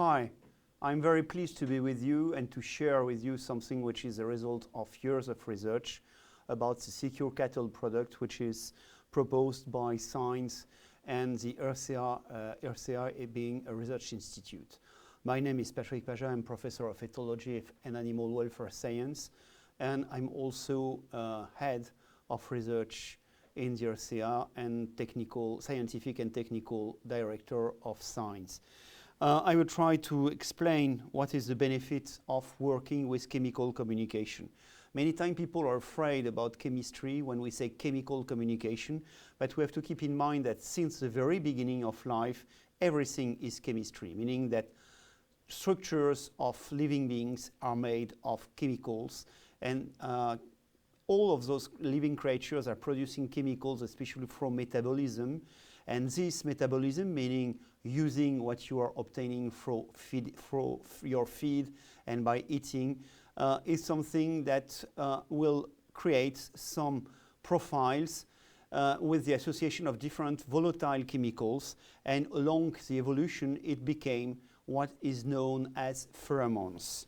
Hi, I'm very pleased to be with you and to share with you something which is a result of years of research about the SecureCattle product, which is proposed by Science and the RCA being a research institute. My name is Patrick Paja. I'm professor of ethology and animal welfare science, and I'm also head of research in the RCA and scientific and technical director of Science. I will try to explain what is the benefit of working with chemical communication. Many times people are afraid about chemistry when we say chemical communication, but we have to keep in mind that since the very beginning of life, everything is chemistry, meaning that structures of living beings are made of chemicals, and all of those living creatures are producing chemicals, especially from metabolism. And this metabolism, meaning using what you are obtaining from your feed and by eating, is something that will create some profiles with the association of different volatile chemicals. And along the evolution, it became what is known as pheromones.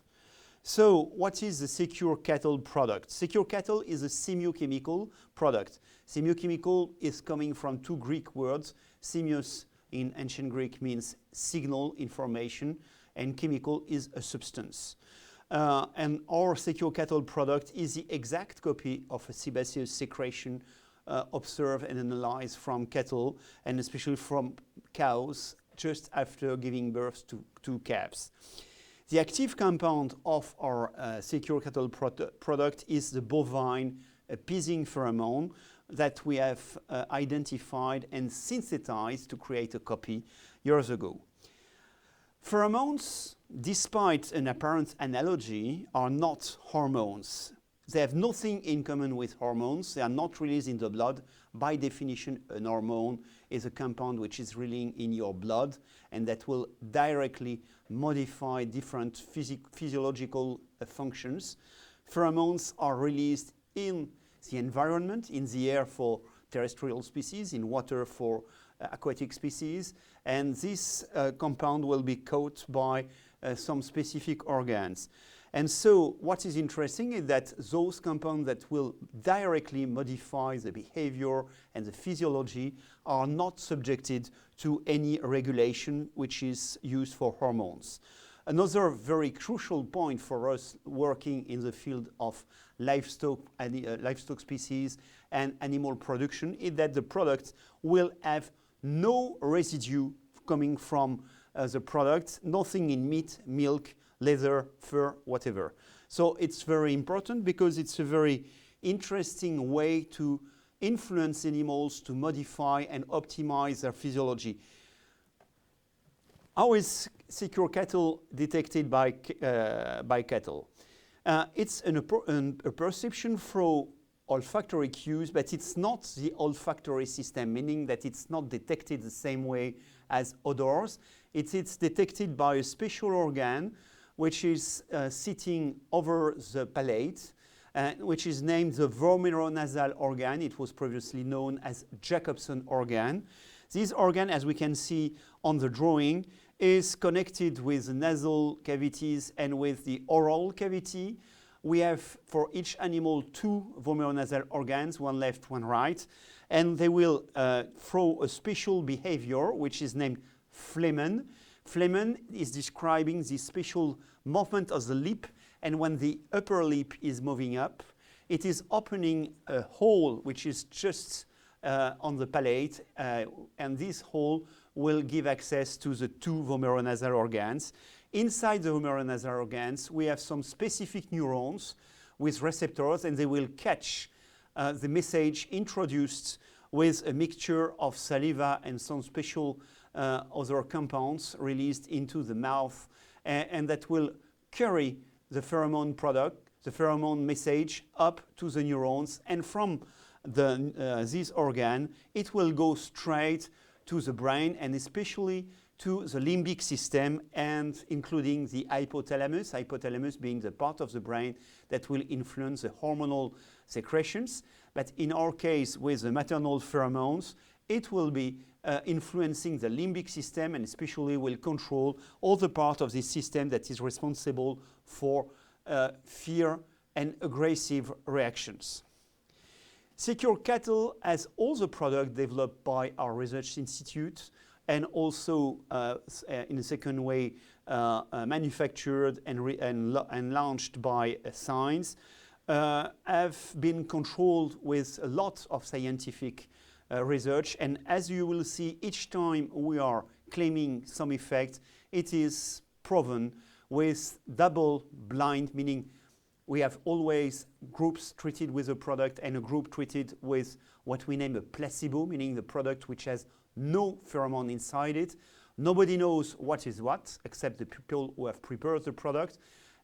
So what is the SecureCattle product? SecureCattle is a semiochemical product. Semiochemical is coming from two Greek words. Semios in ancient Greek means signal, information, and chemical is a substance. And our SecureCattle product is the exact copy of a sebaceous secretion observed and analyzed from cattle, and especially from cows, just after giving birth to calves. The active compound of our SecureCattle product is the bovine appeasing pheromone that we have identified and synthesized to create a copy years ago. Pheromones, despite an apparent analogy, are not hormones. They have nothing in common with hormones. They are not released in the blood. By definition, an hormone is a compound which is released in your blood and that will directly modify different physiological functions. Pheromones are released in the environment, in the air for terrestrial species, in water for aquatic species, and this compound will be caught by some specific organs. And so what is interesting is that those compounds that will directly modify the behavior and the physiology are not subjected to any regulation which is used for hormones. Another very crucial point for us working in the field of livestock species and animal production is that the product will have no residue coming from the product, nothing in meat, milk, leather, fur, whatever. So it's very important because it's a very interesting way to influence animals to modify and optimize their physiology. How is SecureCattle detected by cattle? It's a perception through olfactory cues, but it's not the olfactory system, meaning that it's not detected the same way as odors. It's detected by a special organ which is sitting over the palate, which is named the vomeronasal organ. It was previously known as Jacobson organ. This organ, as we can see on the drawing, is connected with the nasal cavities and with the oral cavity. We have, for each animal, two vomeronasal organs, one left, one right, and they will throw a special behavior, which is named phlegmon. Phlegmon is describing the special movement of the lip, and when the upper lip is moving up, it is opening a hole which is just on the palate, and this hole will give access to the two vomeronasal organs. Inside the vomeronasal organs, we have some specific neurons with receptors, and they will catch the message introduced with a mixture of saliva and some special other compounds released into the mouth, and that will carry the pheromone product, the pheromone message up to the neurons, and from this organ, it will go straight to the brain and especially to the limbic system, and including the hypothalamus being the part of the brain that will influence the hormonal secretions. But in our case, with the maternal pheromones, it will be influencing the limbic system, and especially will control all the part of this system that is responsible for fear and aggressive reactions. SecureCattle has all the products developed by our research institute, and also in a second way manufactured and launched by science, have been controlled with a lot of scientific research. And as you will see, each time we are claiming some effect, it is proven with double blind, meaning we have always groups treated with a product and a group treated with what we name a placebo, meaning the product which has no pheromone inside it. Nobody knows what is what, except the people who have prepared the product,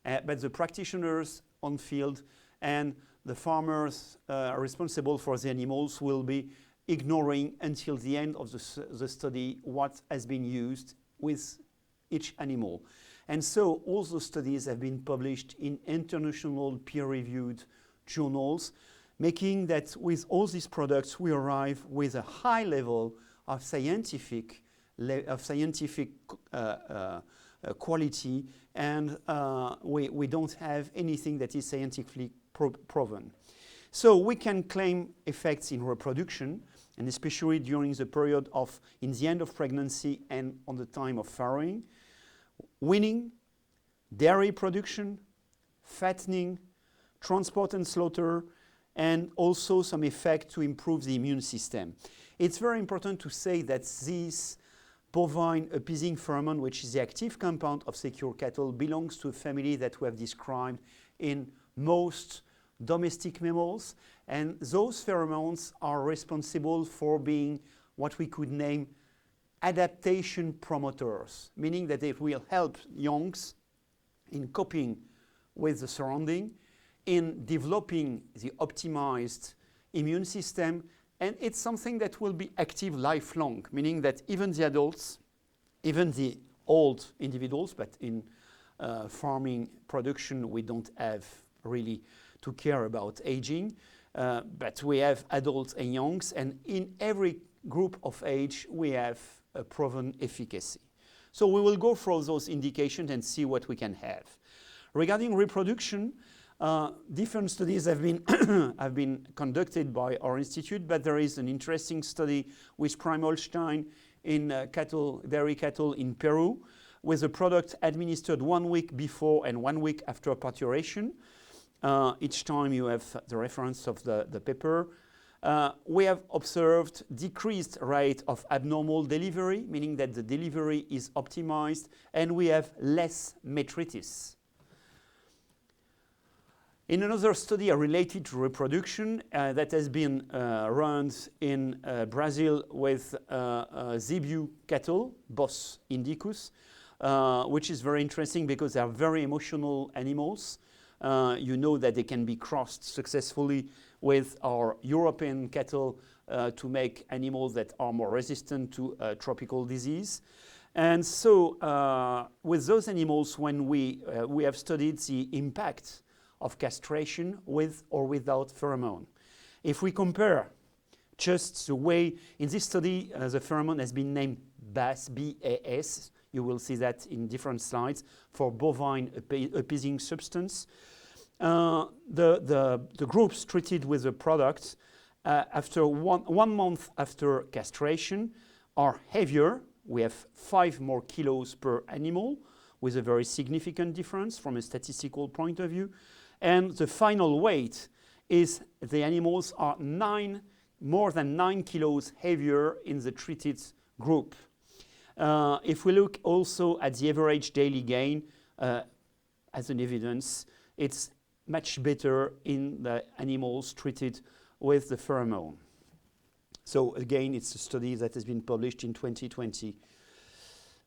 but the practitioners on field and the farmers responsible for the animals will be ignoring until the end of the study what has been used with each animal. And so all those studies have been published in international peer-reviewed journals, making that with all these products we arrive with a high level of scientific quality, and we don't have anything that is scientifically proven. So we can claim effects in reproduction, and especially during the period of, in the end of pregnancy and on the time of farrowing, weaning, dairy production, fattening, transport and slaughter, and also some effect to improve the immune system. It's very important to say that this bovine appeasing pheromone, which is the active compound of SecureCattle, belongs to a family that we have described in most domestic mammals, and those pheromones are responsible for being what we could name adaptation promoters, meaning that they will help youngs in coping with the surrounding, in developing the optimized immune system, and it's something that will be active lifelong, meaning that even the adults, even the old individuals, but in farming production we don't have really to care about aging, but we have adults and youngs, and in every group of age we have a proven efficacy. So we will go through those indications and see what we can have. Regarding reproduction, different studies have been have been conducted by our institute, but there is an interesting study with Prime Holstein in dairy cattle in Peru, with a product administered 1 week before and 1 week after parturition. Each time you have the reference of the paper. We have observed decreased rate of abnormal delivery, meaning that the delivery is optimized, and we have less metritis. In another study related to reproduction that has been run in Brazil with zebu cattle, Bos indicus, which is very interesting because they are very emotional animals. You know that they can be crossed successfully with our European cattle to make animals that are more resistant to tropical disease. And so with those animals, when we have studied the impact of castration with or without pheromone. If we compare just the way, in this study the pheromone has been named BAS, B-A-S, you will see that in different slides, for bovine appeasing substance. The groups treated with the product after one month after castration are heavier. We have 5 more kilos per animal, with a very significant difference from a statistical point of view. And the final weight is the animals are more than 9 kilos heavier in the treated group. If we look also at the average daily gain as an evidence, it's much better in the animals treated with the pheromone. So again, it's a study that has been published in 2020.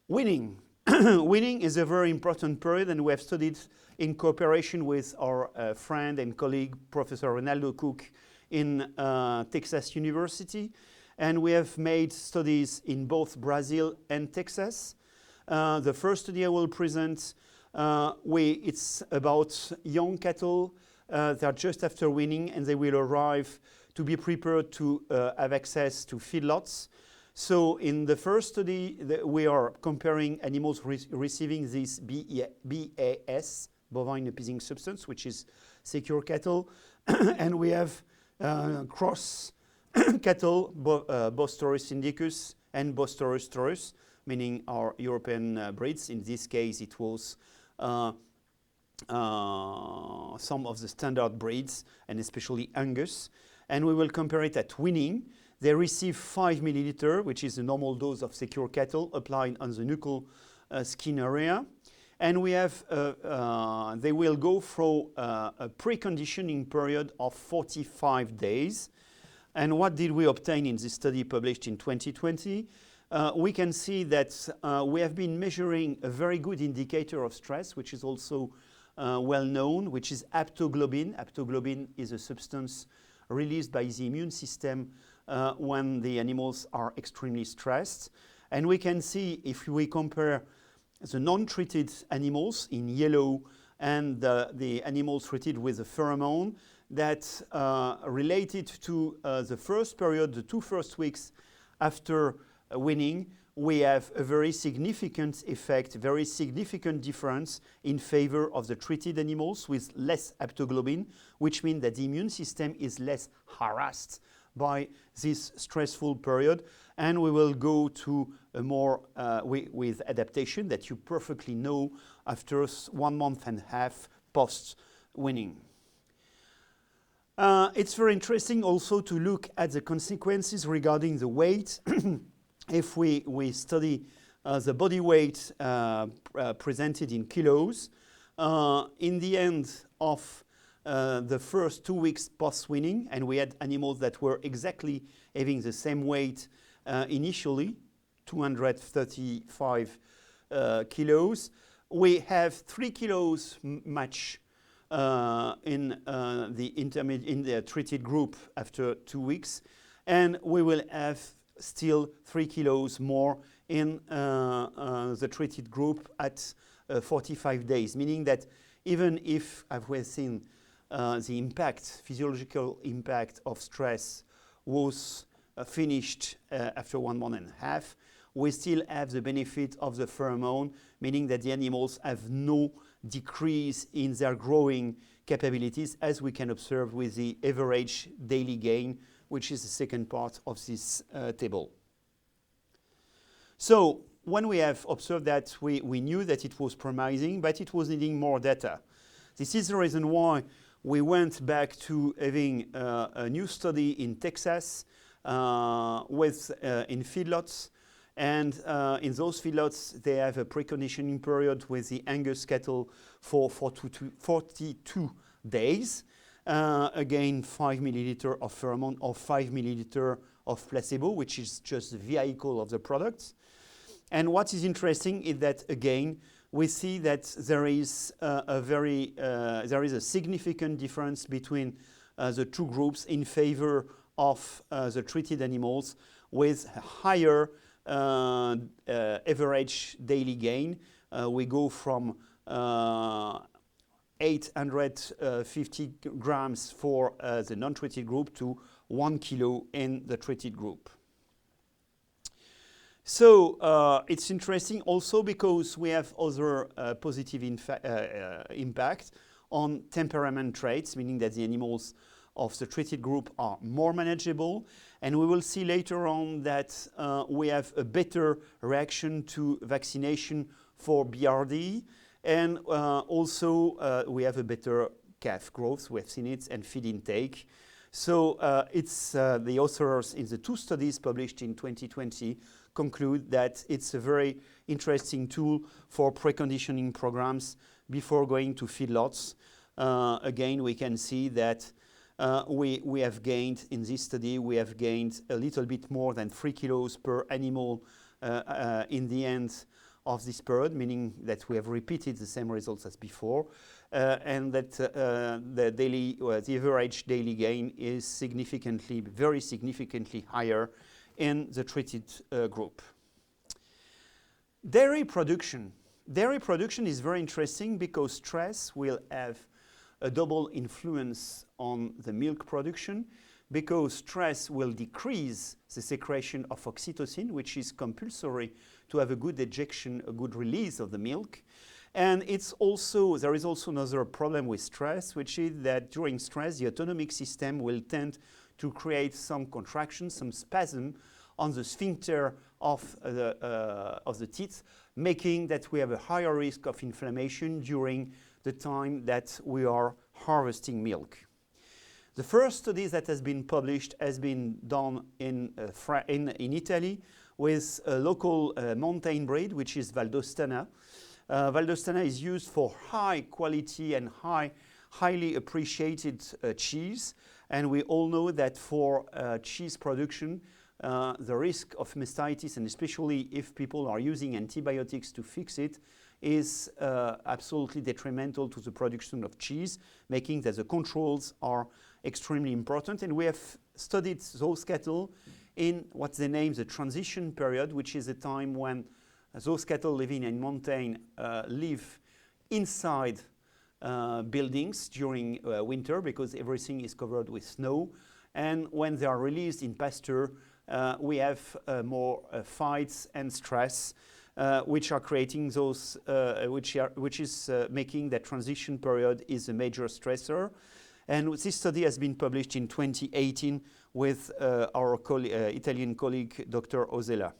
Weaning. Weaning is a very important period, and we have studied in cooperation with our friend and colleague, Professor Ronaldo Cook in Texas University. And we have made studies in both Brazil and Texas. The first study I will present, it's about young cattle. They are just after weaning, and they will arrive to be prepared to have access to feedlots. So in the first study, we are comparing animals receiving this BAS, bovine appeasing substance, which is SecureCattle, and we have cross cattle, Bostrorus indicus and Bostrorus taurus, meaning our European breeds. In this case, it was some of the standard breeds, and especially Angus. And we will compare it at weaning. They receive 5 milliliter, which is the normal dose of SecureCattle, applied on the nuchal skin area. And we have, they will go through a preconditioning period of 45 days. And what did we obtain in this study published in 2020? We can see that we have been measuring a very good indicator of stress, which is also well known, which is aptoglobin. Aptoglobin is a substance released by the immune system when the animals are extremely stressed. And we can see, if we compare the non-treated animals in yellow and the animals treated with a pheromone, that related to the first period, the 2 first weeks after weaning, we have a very significant effect, very significant difference in favor of the treated animals with less aptoglobin, which means that the immune system is less harassed by this stressful period. And we will go to a more with adaptation that you perfectly know after 1.5 months post-weaning. It's very interesting also to look at the consequences regarding the weight. If we study the body weight presented in kilos, in the end of the first 2 weeks post-weaning, and we had animals that were exactly having the same weight initially, 235 kilos, we have 3 kilos much in the treated group after 2 weeks, and we will have still 3 kilos more in the treated group at 45 days, meaning that even if, as we've seen, the impact, physiological impact of stress was finished after 1.5 months, we still have the benefit of the pheromone, meaning that the animals have no decrease in their growing capabilities, as we can observe with the average daily gain, which is the second part of this table. So when we have observed that, we knew that it was promising, but it was needing more data. This is the reason why we went back to having a new study in Texas in feedlots. And in those feedlots, they have a preconditioning period with the Angus cattle for 42 days. Again, 5 milliliter of pheromone or 5 milliliter of placebo, which is just the vehicle of the product. And what is interesting is that, again, we see that there is a significant difference between the two groups in favor of the treated animals, with higher average daily gain. We go from 850 grams for the non-treated group to 1 kilo in the treated group. So it's interesting also because we have other positive impact on temperament traits, meaning that the animals of the treated group are more manageable. And we will see later on that we have a better reaction to vaccination for BRD. And also we have a better calf growth, we have seen it, and feed intake. So it's the authors in the 2 studies published in 2020 conclude that it's a very interesting tool for preconditioning programs before going to feedlots. Again, we can see that we have gained, in this study, we have gained a little bit more than 3 kilos per animal in the end of this period, meaning that we have repeated the same results as before, and that the average daily gain is significantly, very significantly higher in the treated group. Dairy production. Dairy production is very interesting because stress will have a double influence on the milk production, because stress will decrease the secretion of oxytocin, which is compulsory to have a good ejection, a good release of the milk. And there is also another problem with stress, which is that during stress, the autonomic system will tend to create some contraction, some spasm on the sphincter of the teeth, making that we have a higher risk of inflammation during the time that we are harvesting milk. The first study that has been published has been done in Italy with a local mountain breed, which is Valdostana. Valdostana is used for high quality and highly appreciated cheese. And we all know that for cheese production, the risk of mastitis, and especially if people are using antibiotics to fix it, is absolutely detrimental to the production of cheese, making that the controls are extremely important. And we have studied those cattle in what they name the transition period, which is a time when those cattle living in mountain live inside buildings during winter because everything is covered with snow. And when they are released in pasture, we have more fights and stress, which are creating those, which is making that transition period is a major stressor. And this study has been published in 2018 with our Italian colleague, Dr. Osella.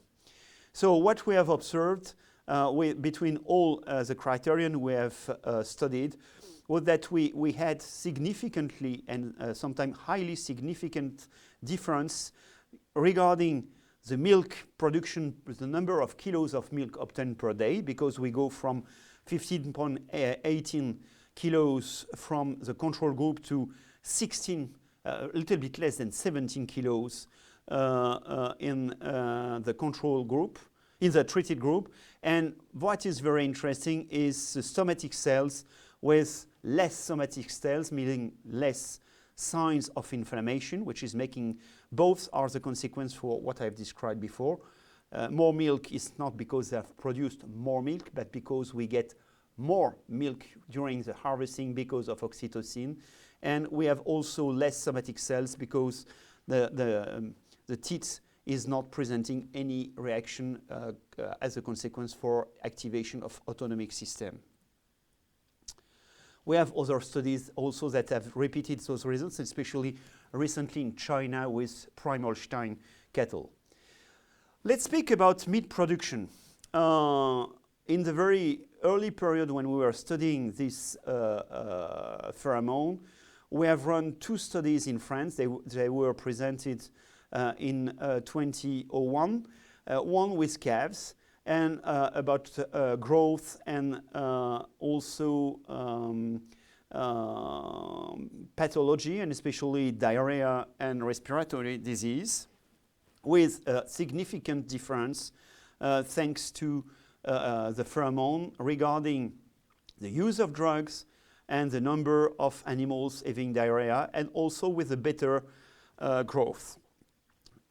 So what we have observed between all the criterion we have studied was that we had significantly and sometimes highly significant difference regarding the milk production, the number of kilos of milk obtained per day, because we go from 15.18 kilos from the control group to 16, a little bit less than 17 kilos in the control group, in the treated group. And what is very interesting is the somatic cells with less somatic cells, meaning less signs of inflammation, which is making both are the consequence for what I've described before. More milk is not because they have produced more milk, but because we get more milk during the harvesting because of oxytocin. And we have also less somatic cells because the teat is not presenting any reaction as a consequence for activation of autonomic system. We have other studies also that have repeated those results, especially recently in China with Prime Holstein cattle. Let's speak about meat production. In the very early period when we were studying this pheromone, we have run two studies in France. They were presented in 2001, one with calves and about growth and also pathology, and especially diarrhea and respiratory disease, with a significant difference thanks to the pheromone regarding the use of drugs and the number of animals having diarrhea, and also with a better growth.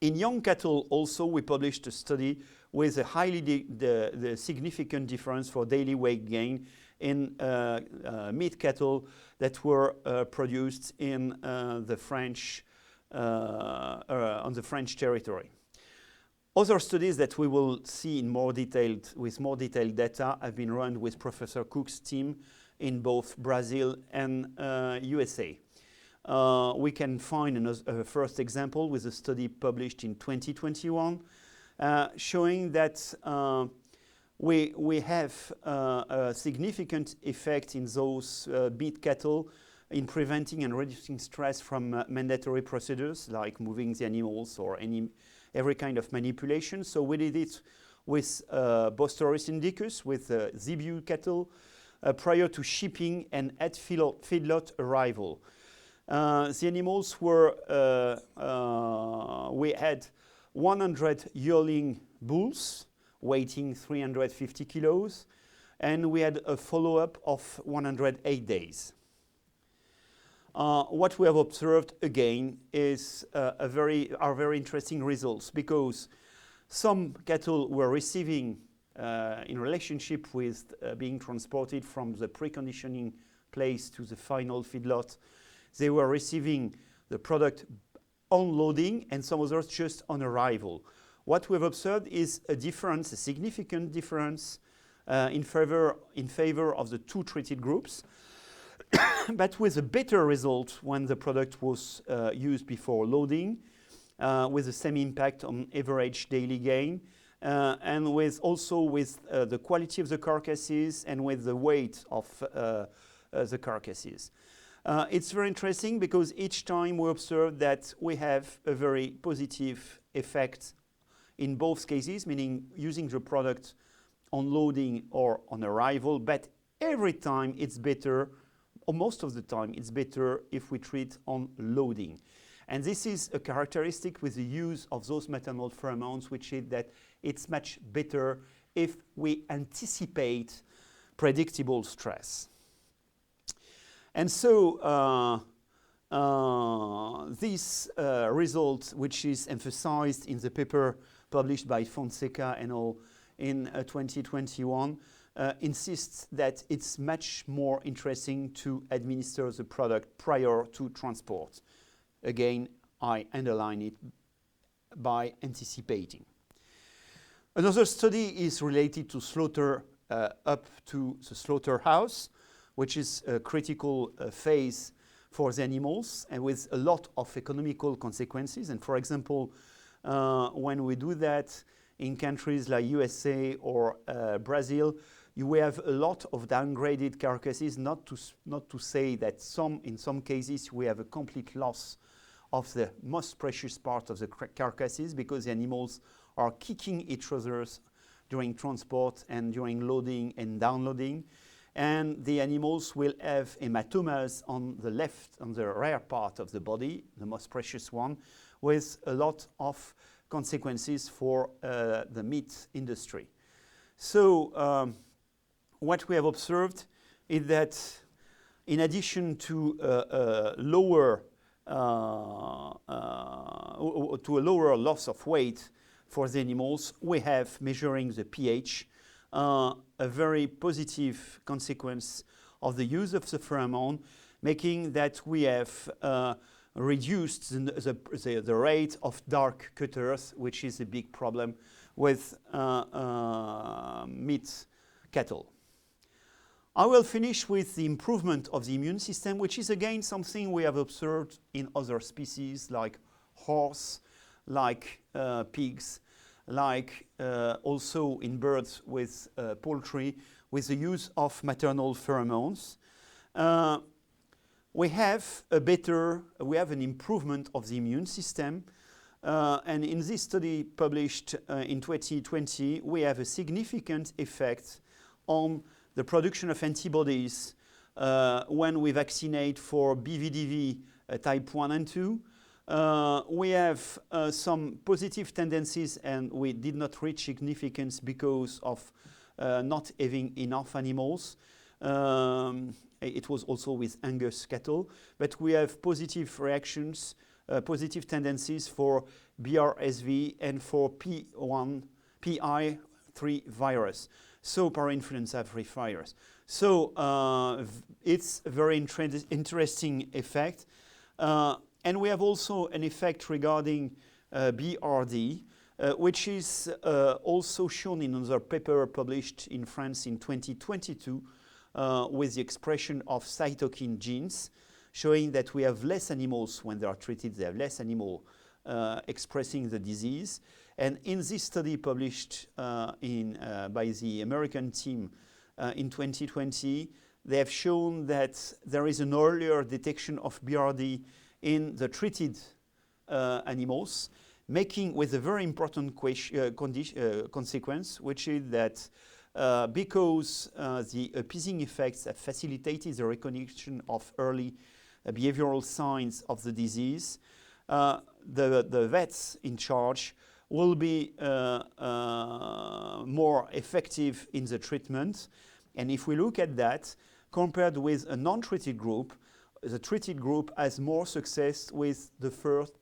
In young cattle also we published a study with a highly significant difference for daily weight gain in meat cattle that were produced in the French on the French territory. Other studies that we will see in more detailed data have been run with Professor Cook's team in both Brazil and USA. We can find a first example with a study published in 2021 showing that we have a significant effect in those beef cattle in preventing and reducing stress from mandatory procedures like moving the animals or every kind of manipulation. So we did it with Bostoris indicus, with zebu cattle prior to shipping and at feedlot arrival. The animals were, we had 100 yearling bulls weighing 350 kilos, and we had a follow-up of 108 days. What we have observed again is are very interesting results, because some cattle were receiving, in relationship with being transported from the preconditioning place to the final feedlot, they were receiving the product on loading and some others just on arrival. What we've observed is a difference, a significant difference in favor of the two treated groups, but with a better result when the product was used before loading, with the same impact on average daily gain, and with the quality of the carcasses and with the weight of the carcasses. It's very interesting because each time we observe that we have a very positive effect in both cases, meaning using the product on loading or on arrival, but every time it's better, or most of the time it's better if we treat on loading. And this is a characteristic with the use of those maternal pheromones, which is that it's much better if we anticipate predictable stress. And so this result, which is emphasized in the paper published by Fonseca and all in 2021, insists that it's much more interesting to administer the product prior to transport. Again, I underline it by anticipating. Another study is related to slaughter up to the slaughterhouse, which is a critical phase for the animals and with a lot of economical consequences. And for example, when we do that in countries like USA or Brazil, you have a lot of downgraded carcasses, not to say that in some cases we have a complete loss of the most precious part of the carcasses because the animals are kicking each other during transport and during loading and downloading. And the animals will have hematomas on the rear part of the body, the most precious one, with a lot of consequences for the meat industry. So what we have observed is that in addition to a lower loss of weight for the animals, we have measuring the pH, a very positive consequence of the use of the pheromone, making that we have reduced the rate of dark cutters, which is a big problem with meat cattle. I will finish with the improvement of the immune system, which is again something we have observed in other species like horse, like pigs, like also in birds with poultry, with the use of maternal pheromones. We have an improvement of the immune system. And in this study published in 2020, we have a significant effect on the production of antibodies when we vaccinate for BVDV type 1 and 2. We have some positive tendencies, and we did not reach significance because of not having enough animals. It was also with Angus cattle, but we have positive reactions, positive tendencies for BRSV and for PI3 virus, so parainfluenza virus. So it's a very interesting effect. And we have also an effect regarding BRD, which is also shown in another paper published in France in 2022 with the expression of cytokine genes, showing that we have less animals when they are treated, they have less animal expressing the disease. And in this study published by the American team in 2020, they have shown that there is an earlier detection of BRD in the treated animals, making with a very important consequence, which is that because the appeasing effects have facilitated the recognition of early behavioral signs of the disease, the vets in charge will be more effective in the treatment. And if we look at that, compared with a non-treated group, the treated group has more success with the first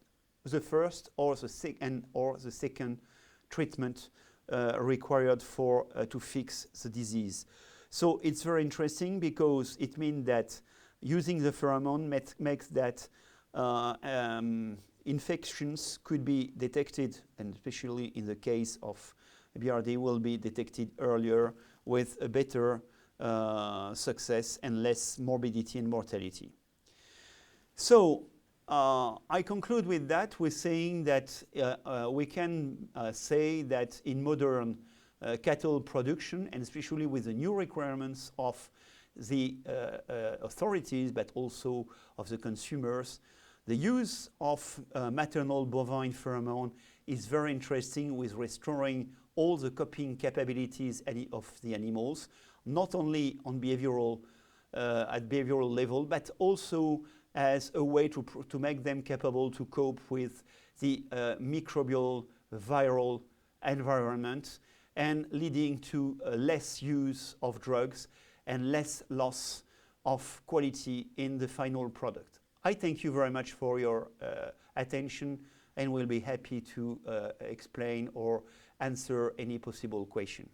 or the second treatment required to fix the disease. So it's very interesting because it means that using the pheromone makes that infections could be detected, and especially in the case of BRD, will be detected earlier with a better success and less morbidity and mortality. So I conclude with that, with saying that we can say that in modern cattle production, and especially with the new requirements of the authorities, but also of the consumers, the use of maternal bovine pheromone is very interesting, with restoring all the coping capabilities of the animals, not only on behavioral, at behavioral level, but also as a way to make them capable to cope with the microbial viral environment, and leading to less use of drugs and less loss of quality in the final product. I thank you very much for your attention, and will be happy to explain or answer any possible question.